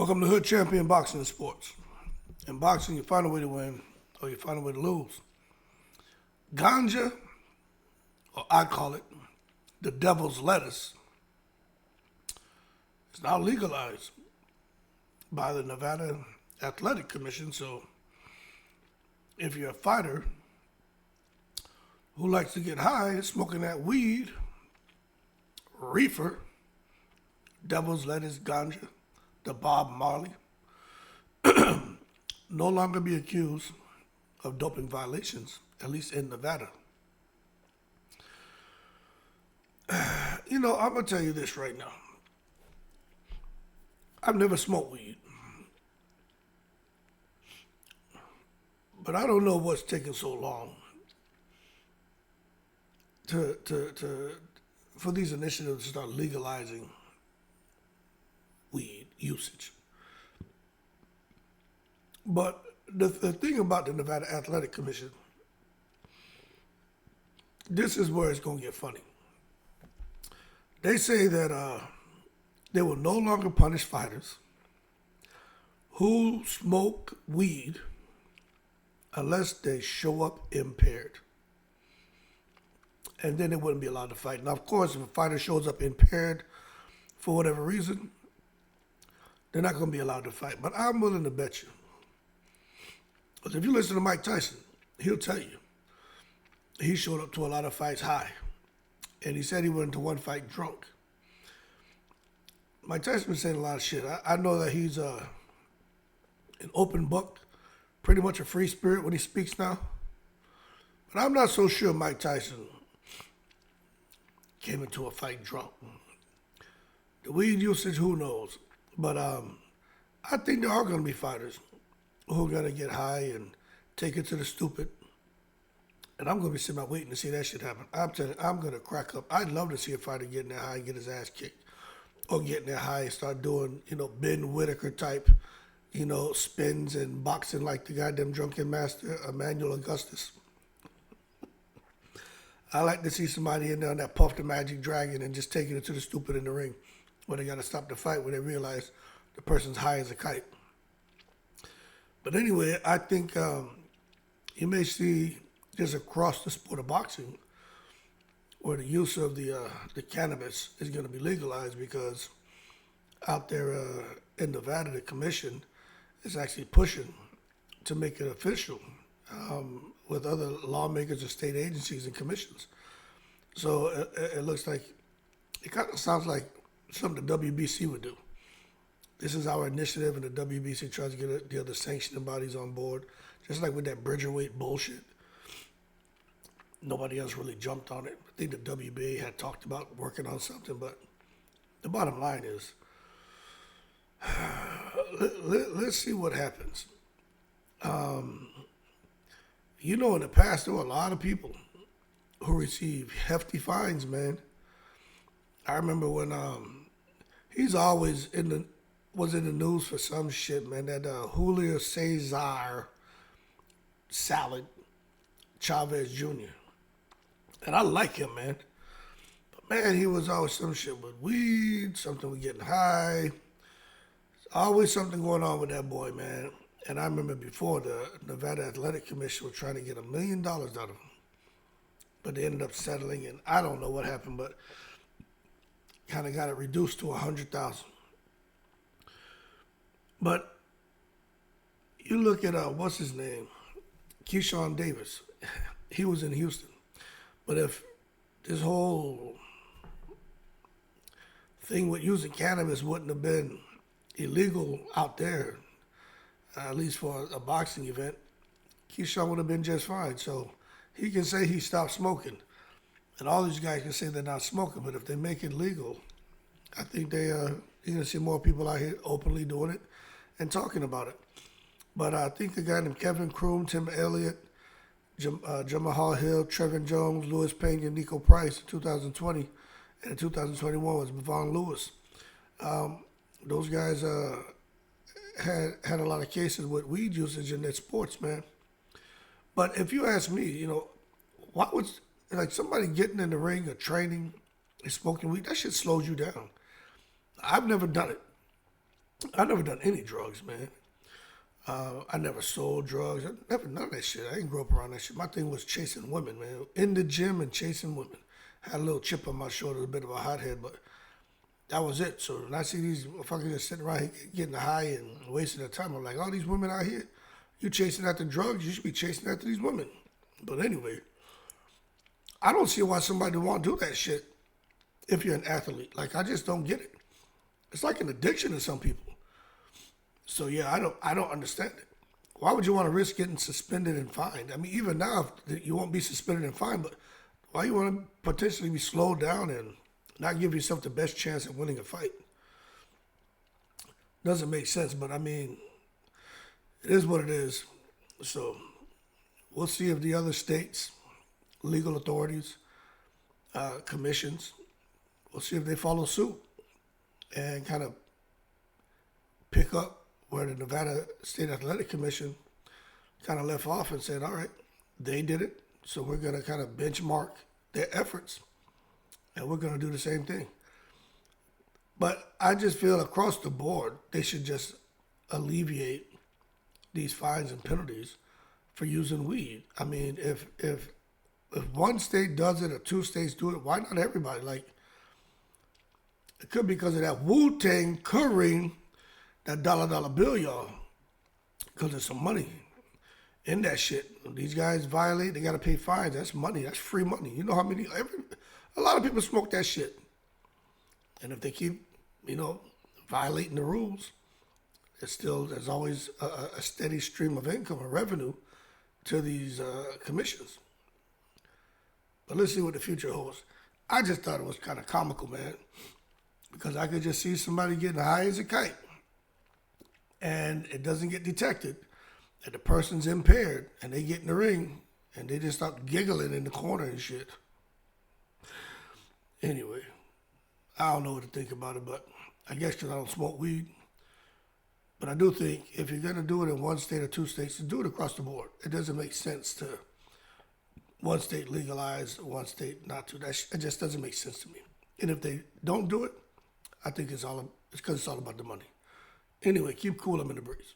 Welcome to Hood Champion Boxing and Sports. In boxing, you find a way to win or you find a way to lose. Ganja, or I call it the devil's lettuce, is now legalized by the Nevada Athletic Commission. So if you're a fighter who likes to get high, smoking that weed, reefer, devil's lettuce, ganja, the Bob Marley, no longer be accused of doping violations, at least in Nevada. I'm going to tell you this right now. I've never smoked weed. But I don't know what's taking so long for these initiatives to start legalizing weed usage. But the thing about the Nevada Athletic Commission, this is where it's going to get funny. They say that they will no longer punish fighters who smoke weed unless they show up impaired. And then they wouldn't be allowed to fight. Now, of course, if a fighter shows up impaired for whatever reason, they're not going to be allowed to fight. But I'm willing to bet you. Because if you listen to Mike Tyson, he'll tell you he showed up to a lot of fights high. And he said he went into one fight drunk. Mike Tyson's been saying a lot of shit. I know that he's an open book, pretty much a free spirit when he speaks now. But I'm not so sure Mike Tyson came into a fight drunk. The weed usage, who knows? But I think there are going to be fighters who are going to get high and take it to the stupid. And I'm going to be sitting out waiting to see that shit happen. I'm telling you, I'm going to crack up. I'd love to see a fighter get in there high and get his ass kicked. Or get in there high and start doing, Ben Whitaker type, spins and boxing like the goddamn drunken master, Emmanuel Augustus. I like to see somebody in there on that Puff the Magic Dragon and just taking it to the stupid in the ring where they got to stop the fight when they realize the person's high as a kite. But anyway, I think you may see just across the sport of boxing where the use of the cannabis is going to be legalized because out there in Nevada, the commission is actually pushing to make it official with other lawmakers and state agencies and commissions. So it looks like, it kind of sounds like something the WBC would do. This is our initiative, and the WBC tries to get the other sanctioning bodies on board, just like with that Bridgerweight bullshit. Nobody else really jumped on it. I think the WBA had talked about working on something, but the bottom line is, let's see what happens. In the past, there were a lot of people who received hefty fines, man. I remember when he's always was in the news for some shit, man. That Julio Cesar salad, Chavez Jr. And I like him, man. But man, he was always some shit with weed, something with getting high. Always something going on with that boy, man. And I remember before the Nevada Athletic Commission was trying to get $1 million out of him. But they ended up settling, and I don't know what happened, but kind of got it reduced to $100,000. But you look at, what's his name? Keyshawn Davis. He was in Houston. But if this whole thing with using cannabis wouldn't have been illegal out there, at least for a boxing event, Keyshawn would have been just fine. So he can say he stopped smoking. And all these guys can say they're not smoking. But if they make it legal, I think you're going to see more people out here openly doing it and talking about it. But I think a guy named Kevin Kroom, Tim Elliott, Jamal Hill, Trevin Jones, Louis Pena, and Nico Price in 2020. And in 2021 was Bevon Lewis. Those guys had a lot of cases with weed usage in their sports, man. But if you ask me, what would, like somebody getting in the ring or training and smoking weed, that shit slows you down. I've never done it. I never done any drugs, man. I never sold drugs. I never none of that shit. I didn't grow up around that shit. My thing was chasing women, man. In the gym and chasing women. Had a little chip on my shoulder, a bit of a hothead, but that was it. So when I see these motherfuckers just sitting around here getting high and wasting their time, I'm like, all these women out here, you chasing after drugs, you should be chasing after these women. But anyway, I don't see why somebody would want to do that shit if you're an athlete. Like, I just don't get it. It's like an addiction to some people. So yeah, I don't understand it. Why would you want to risk getting suspended and fined? I mean, even now you won't be suspended and fined, but why you want to potentially be slowed down and not give yourself the best chance at winning a fight? Doesn't make sense, but I mean, it is what it is. So we'll see if the other states, legal authorities, commissions, we'll see if they follow suit and kind of pick up where the Nevada State Athletic Commission kind of left off and said, all right, they did it, so we're going to kind of benchmark their efforts, and we're going to do the same thing. But I just feel across the board, they should just alleviate these fines and penalties for using weed. I mean, if one state does it or two states do it, why not everybody? Like, it could be because of that Wu-Tang covering that dollar bill, y'all, because there's some money in that shit. When these guys violate, they got to pay fines. That's money. That's free money. You know how many? A lot of people smoke that shit, and if they keep, violating the rules, there's always a steady stream of income or revenue to these commissions. But let's see what the future holds. I just thought it was kind of comical, man, because I could just see somebody getting high as a kite and it doesn't get detected, and the person's impaired, and they get in the ring, and they just start giggling in the corner and shit. Anyway, I don't know what to think about it, but I guess because I don't smoke weed. But I do think if you're going to do it in one state or two states, do it across the board. It doesn't make sense to one state legalize, one state not to. It just doesn't make sense to me. And if they don't do it, I think it's because it's all about the money. Anyway, keep cool. I'm in the breeze.